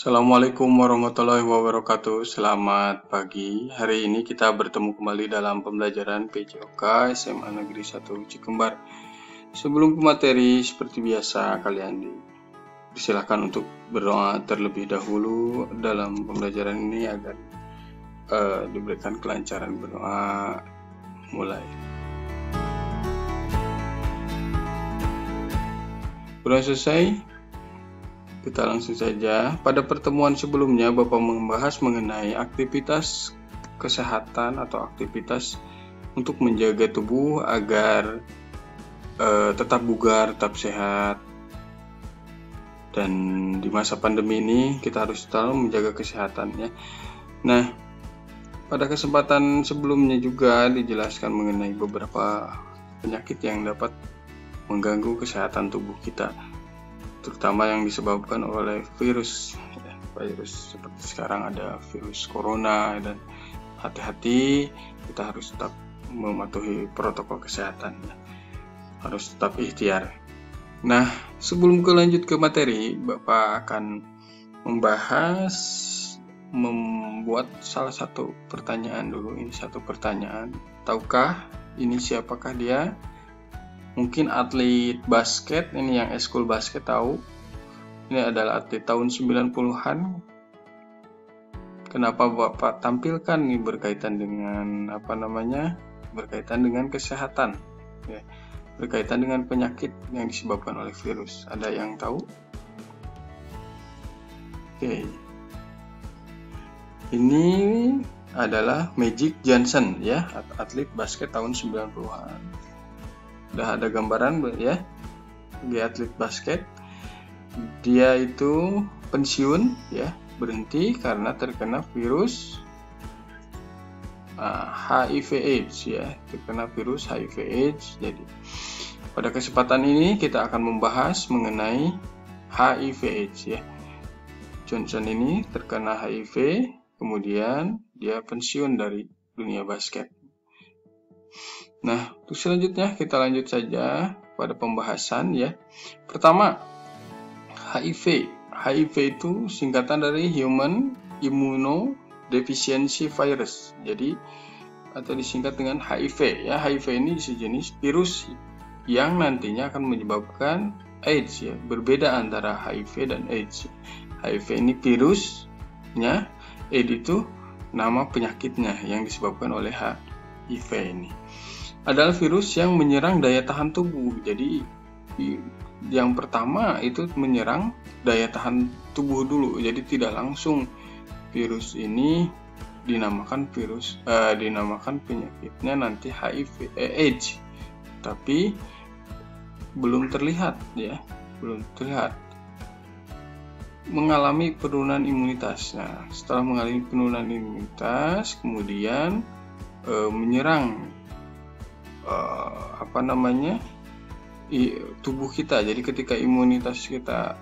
Assalamualaikum warahmatullahi wabarakatuh. Selamat pagi. Hari ini kita bertemu kembali dalam pembelajaran PJOK SMA Negeri 1 Cikembar. Sebelum ke materi, seperti biasa kalian disilahkan untuk berdoa terlebih dahulu dalam pembelajaran ini agar diberikan kelancaran berdoa. Mulai. Berdoa selesai. Kita langsung saja. Pada pertemuan sebelumnya, Bapak membahas mengenai aktivitas kesehatan atau aktivitas untuk menjaga tubuh agar tetap bugar, tetap sehat. Dan di masa pandemi ini, kita harus selalu menjaga kesehatannya. Nah, pada kesempatan sebelumnya juga dijelaskan mengenai beberapa penyakit yang dapat mengganggu kesehatan tubuh kita, terutama yang disebabkan oleh virus seperti sekarang ada virus corona. Dan hati-hati, kita harus tetap mematuhi protokol kesehatan, harus tetap ikhtiar. Nah, sebelum lanjut ke materi, Bapak akan membuat salah satu pertanyaan dulu. Ini satu pertanyaan, tahukah ini siapakah dia? Mungkin atlet basket, ini yang eskul basket tahu. Ini adalah atlet tahun 90-an. Kenapa Bapak tampilkan ini berkaitan dengan berkaitan dengan kesehatan, ya. Berkaitan dengan penyakit yang disebabkan oleh virus. Ada yang tahu? Oke. Ini adalah Magic Johnson, ya, atlet basket tahun 90-an. Udah ada gambaran ya, dia atlet basket. Dia itu pensiun, ya, berhenti karena terkena virus HIV/AIDS, ya, terkena virus HIV/AIDS. Jadi pada kesempatan ini kita akan membahas mengenai HIV/AIDS, ya. Johnson ini terkena HIV, kemudian dia pensiun dari dunia basket. Nah, untuk selanjutnya kita lanjut saja pada pembahasan, ya. Pertama, HIV. HIV itu singkatan dari Human Immunodeficiency Virus. Jadi atau disingkat dengan HIV, ya. HIV ini sejenis virus yang nantinya akan menyebabkan AIDS, ya. Berbeda antara HIV dan AIDS. HIV ini virusnya, AIDS itu nama penyakitnya yang disebabkan oleh HIV ini. Adalah virus yang menyerang daya tahan tubuh. Jadi yang pertama itu menyerang daya tahan tubuh dulu. Jadi tidak langsung virus ini dinamakan penyakitnya nanti HIV AIDS. Tapi belum terlihat, ya. Belum terlihat. Mengalami penurunan imunitas. Nah, setelah mengalami penurunan imunitas, kemudian menyerang tubuh kita. Jadi ketika imunitas kita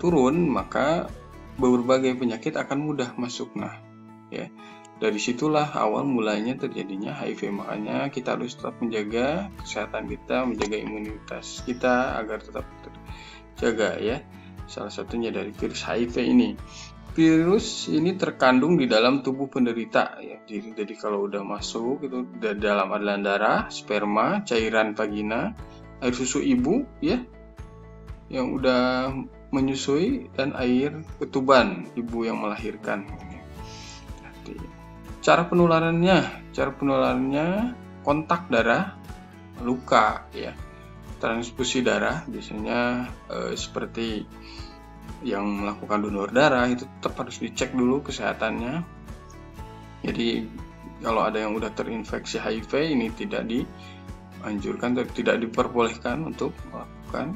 turun, maka berbagai penyakit akan mudah masuk. Nah, ya, dari situlah awal mulanya terjadinya HIV. Makanya kita harus tetap menjaga kesehatan kita, menjaga imunitas kita agar tetap terjaga, ya. Salah satunya dari virus HIV ini. Virus ini terkandung di dalam tubuh penderita, ya. Jadi kalau udah masuk itu dalam aliran darah, sperma, cairan vagina, air susu ibu, ya, yang udah menyusui, dan air ketuban ibu yang melahirkan. Cara penularannya kontak darah, luka, ya. Transfusi darah biasanya seperti yang melakukan donor darah itu tetap harus dicek dulu kesehatannya. Jadi kalau ada yang udah terinfeksi HIV ini tidak dianjurkan, tidak diperbolehkan untuk melakukan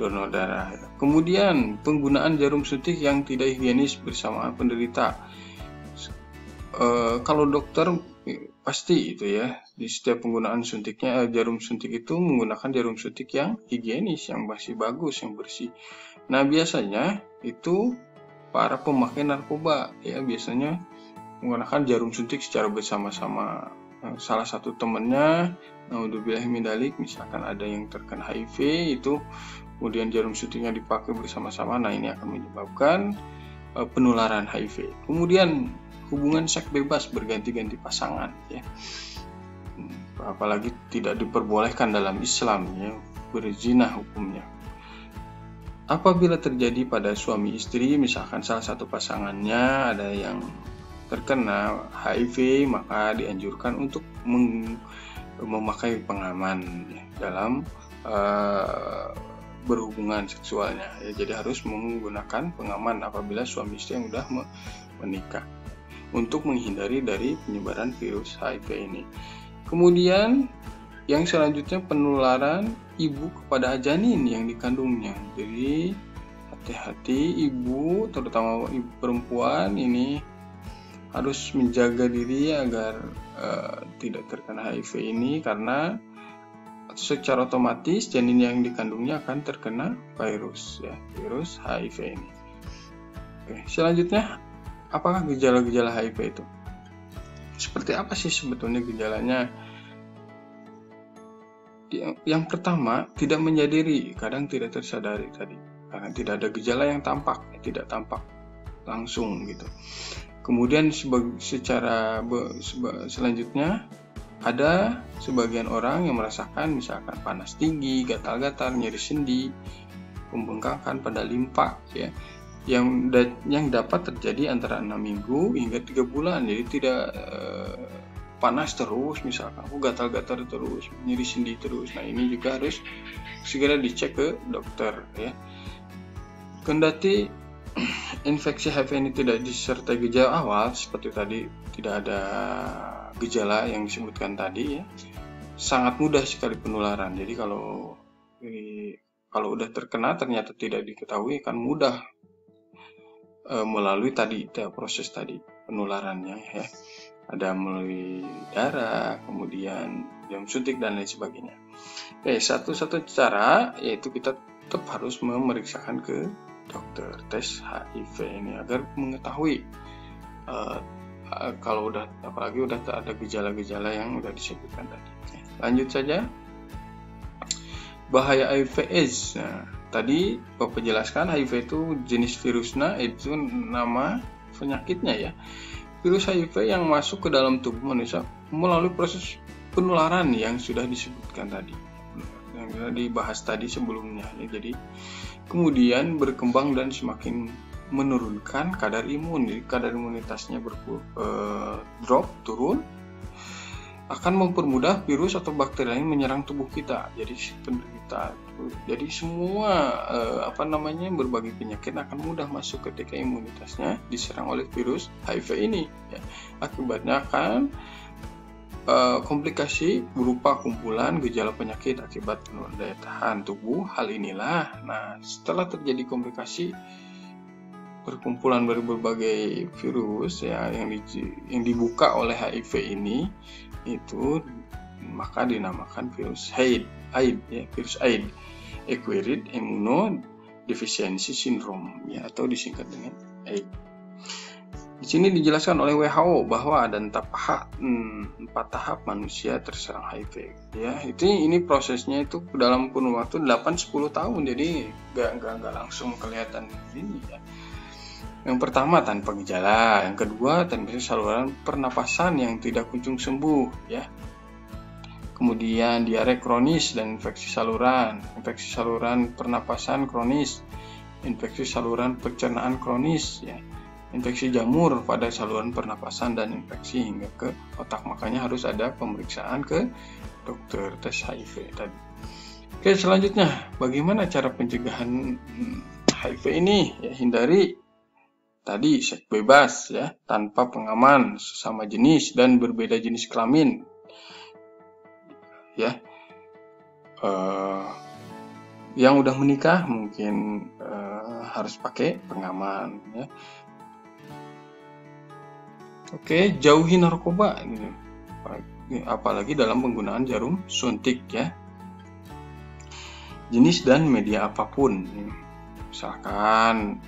donor darah. Kemudian penggunaan jarum suntik yang tidak higienis bersama penderita. Kalau dokter pasti itu, ya, di setiap penggunaan suntiknya, jarum suntik itu menggunakan jarum suntik yang higienis, yang masih bagus, yang bersih. Nah, biasanya itu para pemakai narkoba, ya, biasanya menggunakan jarum suntik secara bersama-sama. Salah satu temannya, naudzubillah min dzalik, misalkan ada yang terkena HIV, itu kemudian jarum suntiknya dipakai bersama-sama, nah ini akan menyebabkan penularan HIV. Kemudian hubungan seks bebas berganti-ganti pasangan, ya. Apalagi tidak diperbolehkan dalam Islam, ya, berzina hukumnya. Apabila terjadi pada suami istri, misalkan salah satu pasangannya ada yang terkena HIV, maka dianjurkan untuk memakai pengaman, ya, dalam berhubungan seksualnya, ya. Jadi harus menggunakan pengaman apabila suami istri yang sudah menikah untuk menghindari dari penyebaran virus HIV ini. Kemudian yang selanjutnya penularan ibu kepada janin yang dikandungnya. Jadi hati-hati ibu, terutama ibu perempuan ini harus menjaga diri agar tidak terkena HIV ini, karena secara otomatis janin yang dikandungnya akan terkena virus, ya, virus HIV ini. Oke, selanjutnya apakah gejala-gejala HIV itu? Seperti apa sih sebetulnya gejalanya? Yang pertama, tidak menyadari, kadang tidak tersadari tadi, karena tidak ada gejala yang tampak, tidak tampak langsung gitu. Kemudian selanjutnya ada sebagian orang yang merasakan misalkan panas tinggi, gatal-gatal, nyeri sendi, pembengkakan pada limpa, ya, yang dapat terjadi antara 6 minggu hingga 3 bulan. Jadi tidak panas terus, misalkan gatal-gatal terus, nyeri sendi terus. Nah, ini juga harus segera dicek ke dokter, ya. Kendati infeksi HIV ini tidak disertai gejala awal seperti tadi, tidak ada gejala yang disebutkan tadi, ya, sangat mudah sekali penularan. Jadi kalau udah terkena ternyata tidak diketahui, akan mudah melalui proses tadi penularannya, ya. Ada melalui darah, kemudian jarum suntik dan lain sebagainya. Oke, satu cara yaitu kita tetap harus memeriksakan ke dokter tes HIV ini agar mengetahui kalau apalagi udah ada gejala-gejala yang udah disebutkan tadi. Lanjut saja. Bahaya HIV/AIDS. Nah, tadi Bapak jelaskan HIV itu jenis virusnya, itu nama penyakitnya, ya. Virus HIV yang masuk ke dalam tubuh manusia melalui proses penularan yang sudah disebutkan tadi, yang sudah dibahas tadi sebelumnya, ya. Jadi kemudian berkembang dan semakin menurunkan kadar imun, jadi kadar imunitasnya turun, akan mempermudah virus atau bakteri lain menyerang tubuh kita. Jadi semua berbagai penyakit akan mudah masuk ketika imunitasnya diserang oleh virus HIV ini, ya. Akibatnya akan komplikasi berupa kumpulan gejala penyakit akibat penurunan daya tahan tubuh. Hal inilah, nah, setelah terjadi komplikasi perkumpulan dari berbagai virus, ya, yang dibuka oleh HIV ini, itu maka dinamakan virus AIDS, ya, virus AIDS, Acquired Immunodeficiency Syndrome, ya, atau disingkat dengan AIDS. Di sini dijelaskan oleh WHO bahwa ada 4 tahap manusia terserang HIV, ya. Ini prosesnya itu dalam kurun waktu 8-10 tahun, jadi nggak langsung kelihatan ini, ya. Yang pertama tanpa gejala, yang kedua tanpa saluran pernapasan yang tidak kunjung sembuh, ya. Kemudian diare kronis dan infeksi saluran pernapasan kronis, infeksi saluran pencernaan kronis, ya. Infeksi jamur pada saluran pernapasan dan infeksi hingga ke otak. Makanya harus ada pemeriksaan ke dokter tes HIV tadi. Oke, selanjutnya bagaimana cara pencegahan HIV ini, ya? Hindari tadi seks bebas, ya, tanpa pengaman, sesama jenis dan berbeda jenis kelamin, ya. Yang udah menikah mungkin harus pakai pengaman, ya. Oke, jauhi narkoba, apalagi dalam penggunaan jarum suntik, ya. Jenis dan media apapun, misalkan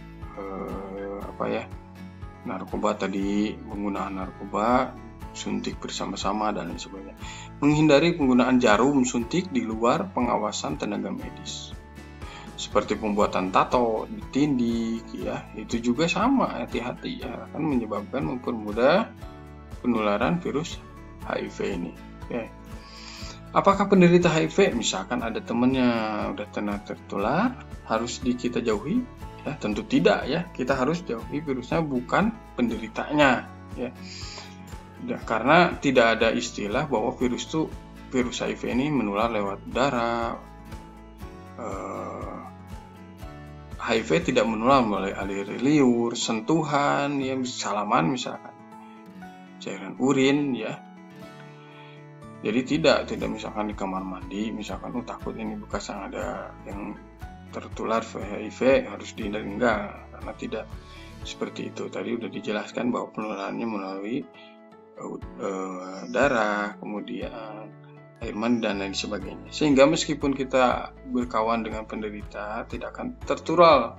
narkoba tadi, penggunaan narkoba, suntik bersama-sama dan lain sebagainya. Menghindari penggunaan jarum suntik di luar pengawasan tenaga medis. seperti pembuatan tato, ditindik, ya, itu juga sama, hati-hati ya, akan menyebabkan mempermudah penularan virus HIV ini. Oke. Apakah penderita HIV, misalkan ada temannya udah tertular, harus kita jauhi? Ya, tentu tidak ya. Kita harus jauhi virusnya, bukan penderitanya. Ya. Karena tidak ada istilah bahwa virus HIV ini menular lewat udara. HIV tidak menular melalui alir liur, sentuhan, ya, salaman misalkan, cairan urin, ya. Jadi tidak misalkan di kamar mandi, misalkan takut ini bekas yang ada yang tertular HIV harus dihindari, enggak, karena tidak seperti itu. Tadi udah dijelaskan bahwa penularannya melalui darah, kemudian air mandi dan lain sebagainya. Sehingga meskipun kita berkawan dengan penderita, tidak akan tertular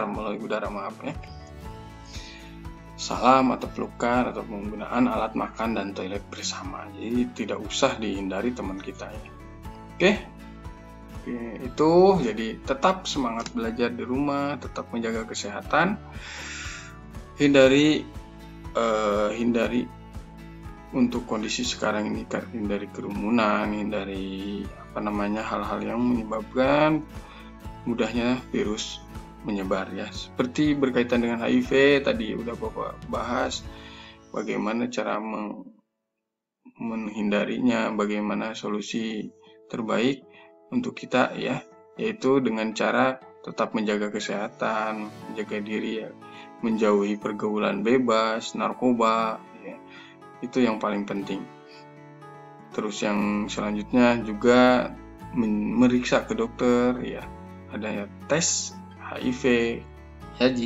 melalui udara, maaf ya. Salam atau pelukan atau penggunaan alat makan dan toilet bersama. Jadi tidak usah dihindari teman kita ya. Oke, itu jadi tetap semangat belajar di rumah, tetap menjaga kesehatan, hindari untuk kondisi sekarang ini, hindari kerumunan, hindari hal-hal yang menyebabkan mudahnya virus menyebar ya. Seperti berkaitan dengan HIV tadi udah Bapak bahas bagaimana cara menghindarinya, bagaimana solusi terbaik untuk kita ya, yaitu dengan cara tetap menjaga kesehatan, menjaga diri ya, menjauhi pergaulan bebas, narkoba ya. Itu yang paling penting. Terus yang selanjutnya juga meriksa ke dokter ya, adanya tes HIV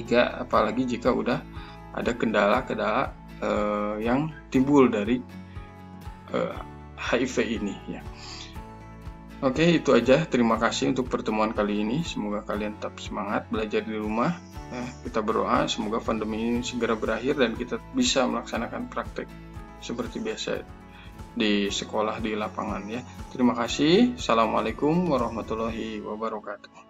ya, apalagi jika udah ada kendala-kendala yang timbul dari HIV ini ya. Oke, itu aja. Terima kasih untuk pertemuan kali ini. Semoga kalian tetap semangat belajar di rumah. Kita berdoa semoga pandemi ini segera berakhir dan kita bisa melaksanakan praktek seperti biasa di sekolah, di lapangan ya. Terima kasih. Assalamualaikum warahmatullahi wabarakatuh.